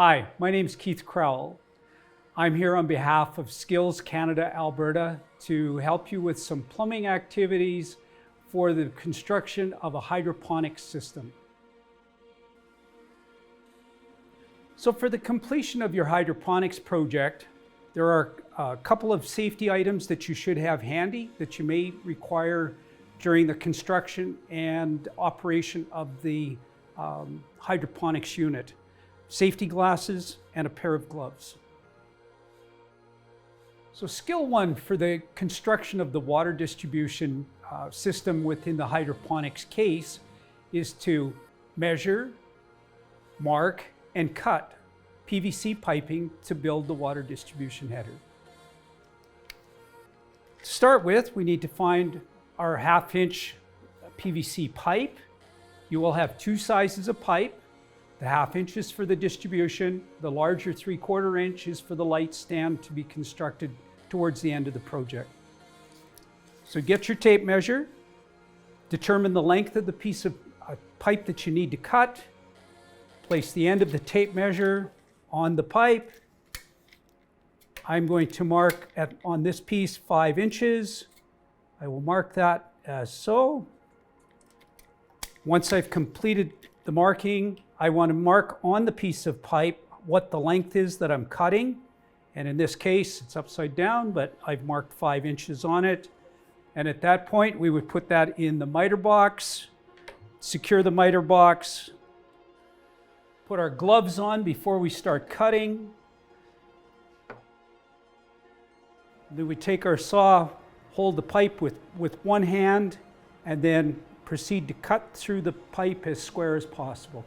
Hi, my name is Keith Crowell. I'm here on behalf of Skills Canada, Alberta to help you with some plumbing activities for the construction of a hydroponics system. So for the completion of your hydroponics project, there are a couple of safety items that you should have handy that you may require during the construction and operation of the hydroponics unit. Safety glasses and a pair of gloves. So skill one for the construction of the water distribution system within the hydroponics case is to measure, mark, and cut PVC piping to build the water distribution header. To start with, we need to find our 1/2 inch PVC pipe. You will have two sizes of pipe. The 1/2 inch is for the distribution. The larger 3/4 inch is for the light stand to be constructed towards the end of the project. So get your tape measure, determine the length of the piece of pipe that you need to cut, place the end of the tape measure on the pipe. I'm going to mark on this piece 5 inches. I will mark that as so. Once I've completed the marking, I want to mark on the piece of pipe what the length is that I'm cutting. And in this case, it's upside down, but I've marked 5 inches on it. And at that point, we would put that in the miter box, secure the miter box, put our gloves on before we start cutting. Then we take our saw, hold the pipe with one hand, and then proceed to cut through the pipe as square as possible.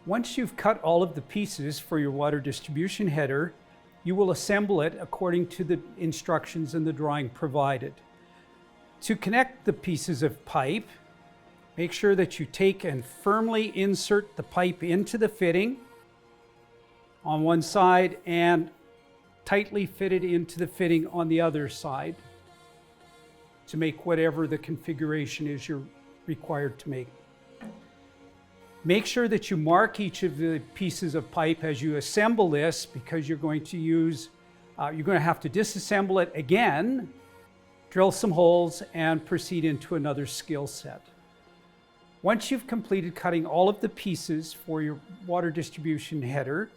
Once you've cut all of the pieces for your water distribution header, you will assemble it according to the instructions in the drawing provided. To connect the pieces of pipe, make sure that you take and firmly insert the pipe into the fitting on one side and tightly fit it into the fitting on the other side to make whatever the configuration is you're required to make. Make sure that you mark each of the pieces of pipe as you assemble this, because you're going to have to disassemble it again, drill some holes, and proceed into another skill set. Once you've completed cutting all of the pieces for your water distribution header,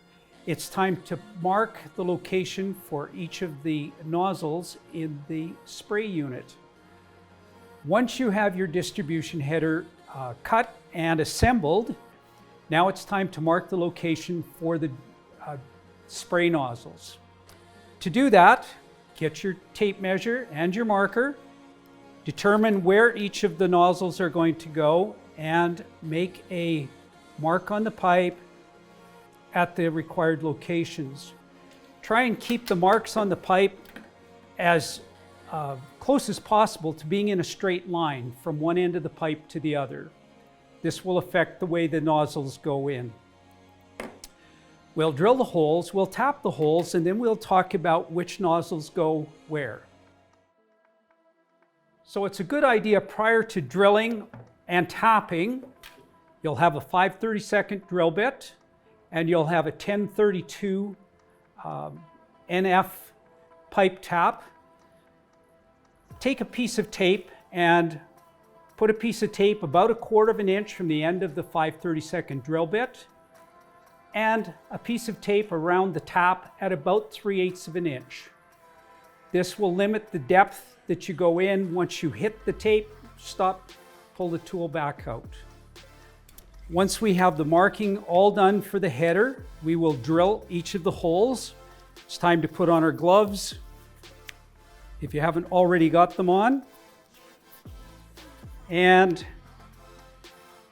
it's time to mark the location for each of the nozzles in the spray unit. Once you have your distribution header cut and assembled, now it's time to mark the location for the spray nozzles. To do that, get your tape measure and your marker, determine where each of the nozzles are going to go, and make a mark on the pipe at the required locations. Try and keep the marks on the pipe as close as possible to being in a straight line from one end of the pipe to the other. This will affect the way the nozzles go in. We'll drill the holes, we'll tap the holes, and then we'll talk about which nozzles go where. So it's a good idea prior to drilling and tapping, you'll have a 5/32 drill bit and you'll have a 1032 NF pipe tap. Take a piece of tape and put a piece of tape about 1/4 inch from the end of the 5/32 drill bit and a piece of tape around the tap at about 3/8 inch. This will limit the depth that you go in. Once you hit the tape, stop, pull the tool back out. Once we have the marking all done for the header, we will drill each of the holes. It's time to put on our gloves, if you haven't already got them on, and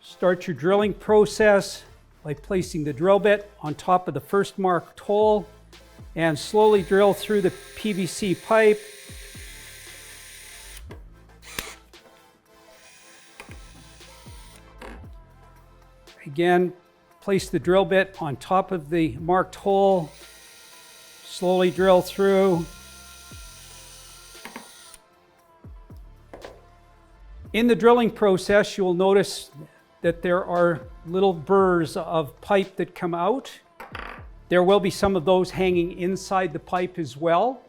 start your drilling process by placing the drill bit on top of the first marked hole and slowly drill through the PVC pipe. Again, place the drill bit on top of the marked hole, slowly drill through. In the drilling process, you'll notice that there are little burrs of pipe that come out. There will be some of those hanging inside the pipe as well.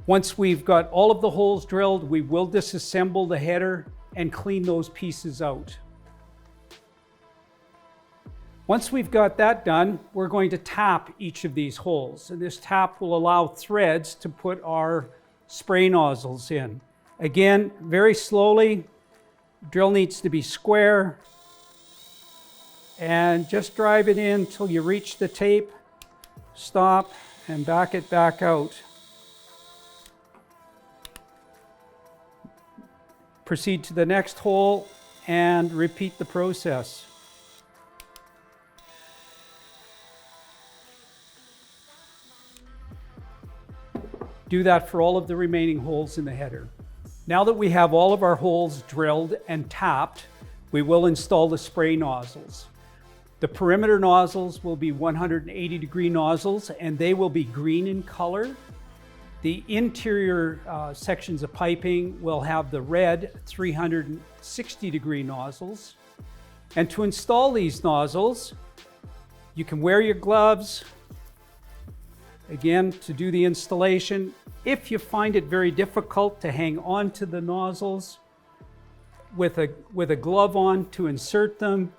Once we've got all of the holes drilled, we will disassemble the header and clean those pieces out. Once we've got that done, we're going to tap each of these holes. And this tap will allow threads to put our spray nozzles in. Again, very slowly. Drill needs to be square. And just drive it in until you reach the tape. Stop and back it back out. Proceed to the next hole and repeat the process. Do that for all of the remaining holes in the header. Now that we have all of our holes drilled and tapped, we will install the spray nozzles. The perimeter nozzles will be 180-degree nozzles, and they will be green in color. The interior sections of piping will have the red 360-degree nozzles. And to install these nozzles, you can wear your gloves. Again, to do the installation, if you find it very difficult to hang on to the nozzles with a glove on to insert them,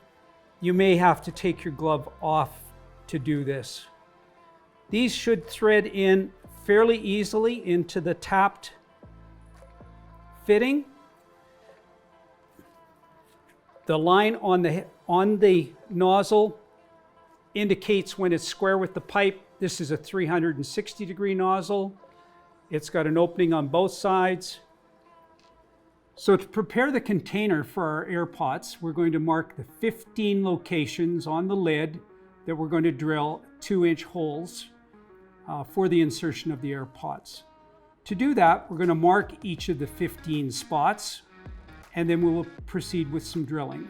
you may have to take your glove off to do this. These should thread in fairly easily into the tapped fitting. The line on the nozzle indicates when it's square with the pipe. This is a 360-degree nozzle. It's got an opening on both sides. So to prepare the container for our air pots, we're going to mark the 15 locations on the lid that we're going to drill 2-inch holes for the insertion of the air pots. To do that, we're going to mark each of the 15 spots, and then we will proceed with some drilling.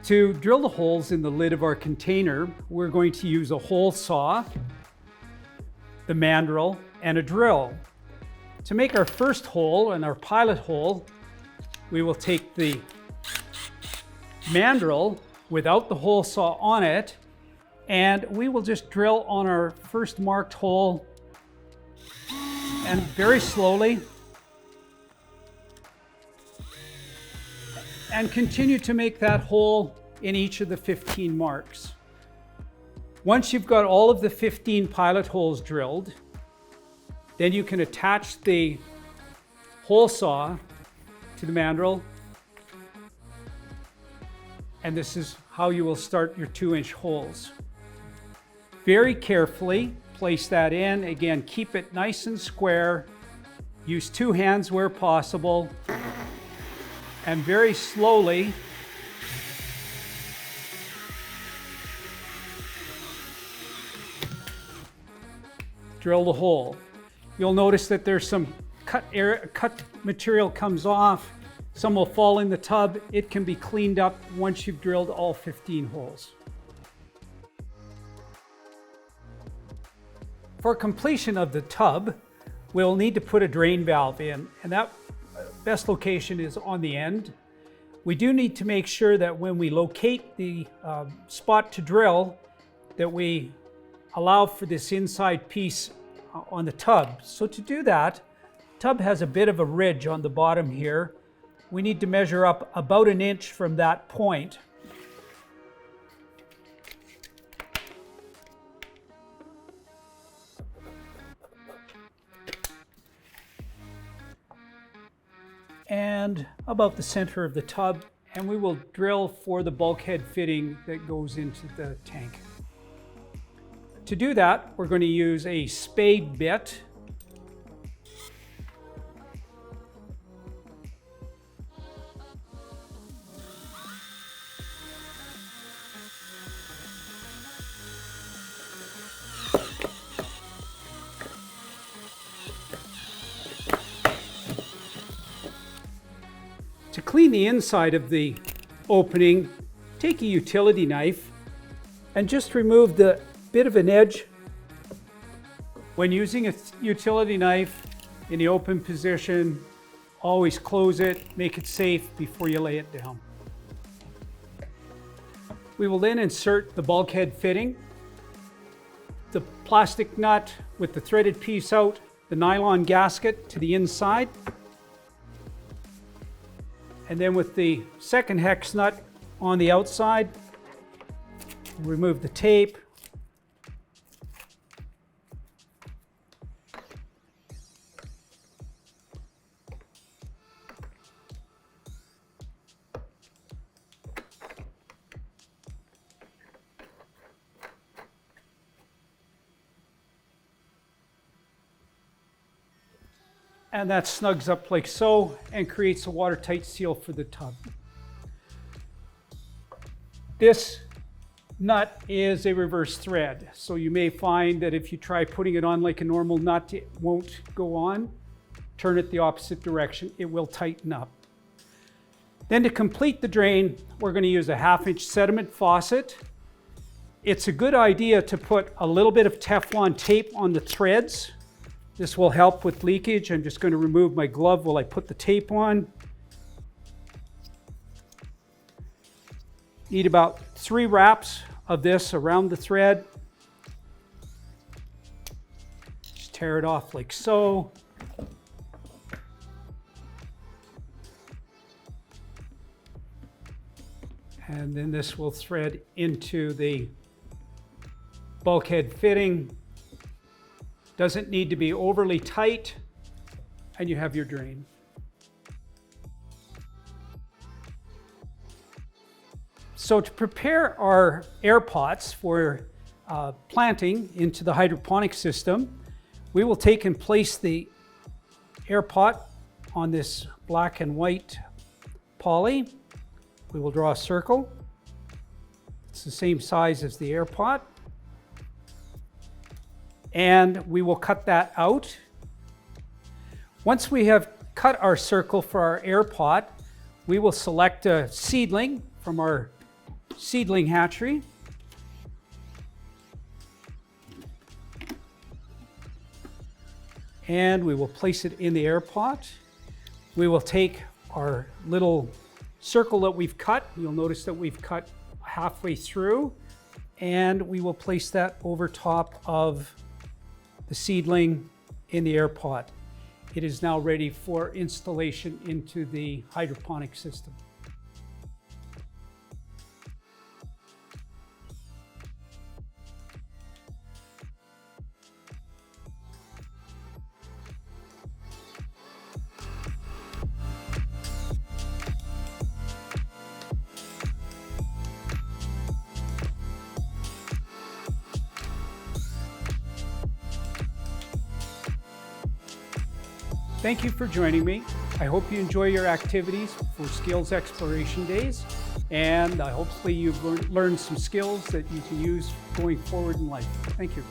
To drill the holes in the lid of our container, we're going to use a hole saw, the mandrel, and a drill. To make our first hole and our pilot hole, we will take the mandrel without the hole saw on it, and we will just drill on our first marked hole, and very slowly, and continue to make that hole in each of the 15 marks. Once you've got all of the 15 pilot holes drilled, then you can attach the hole saw to the mandrel, and this is how you will start your 2-inch holes. Very carefully place that in. Again, keep it nice and square. Use 2 hands where possible. And very slowly drill the hole. You'll notice that there's some cut material comes off. Some will fall in the tub. It can be cleaned up once you've drilled all 15 holes. For completion of the tub, we'll need to put a drain valve in, and that best location is on the end. We do need to make sure that when we locate the spot to drill, that we allow for this inside piece on the tub. So to do that, the tub has a bit of a ridge on the bottom here. We need to measure up about 1 inch from that point. And about the center of the tub, and we will drill for the bulkhead fitting that goes into the tank. To do that, we're going to use a spade bit. To clean the inside of the opening, take a utility knife and just remove the bit of an edge. When using a utility knife in the open position, Always close it, make it safe before you lay it down. We will then insert the bulkhead fitting, the plastic nut with the threaded piece out, the nylon gasket to the inside, and then with the second hex nut on the outside, remove the tape. And that snugs up like so and creates a watertight seal for the tub. This nut is a reverse thread, so you may find that if you try putting it on like a normal nut, it won't go on. Turn it the opposite direction, it will tighten up. Then to complete the drain, we're going to use a 1/2-inch sediment faucet. It's a good idea to put a little bit of Teflon tape on the threads. This will help with leakage. I'm just going to remove my glove while I put the tape on. Need about 3 wraps of this around the thread. Just tear it off like so. And then this will thread into the bulkhead fitting. Doesn't need to be overly tight, and you have your drain. So to prepare our air pots for planting into the hydroponic system, we will take and place the air pot on this black and white poly. We will draw a circle. It's the same size as the air pot. And we will cut that out. Once we have cut our circle for our air pot, we will select a seedling from our seedling hatchery. And we will place it in the air pot. We will take our little circle that we've cut. You'll notice that we've cut halfway through, and we will place that over top of the seedling in the air pot. It is now ready for installation into the hydroponic system. Thank you for joining me. I hope you enjoy your activities for Skills Exploration Days, and hopefully you've learned some skills that you can use going forward in life. Thank you.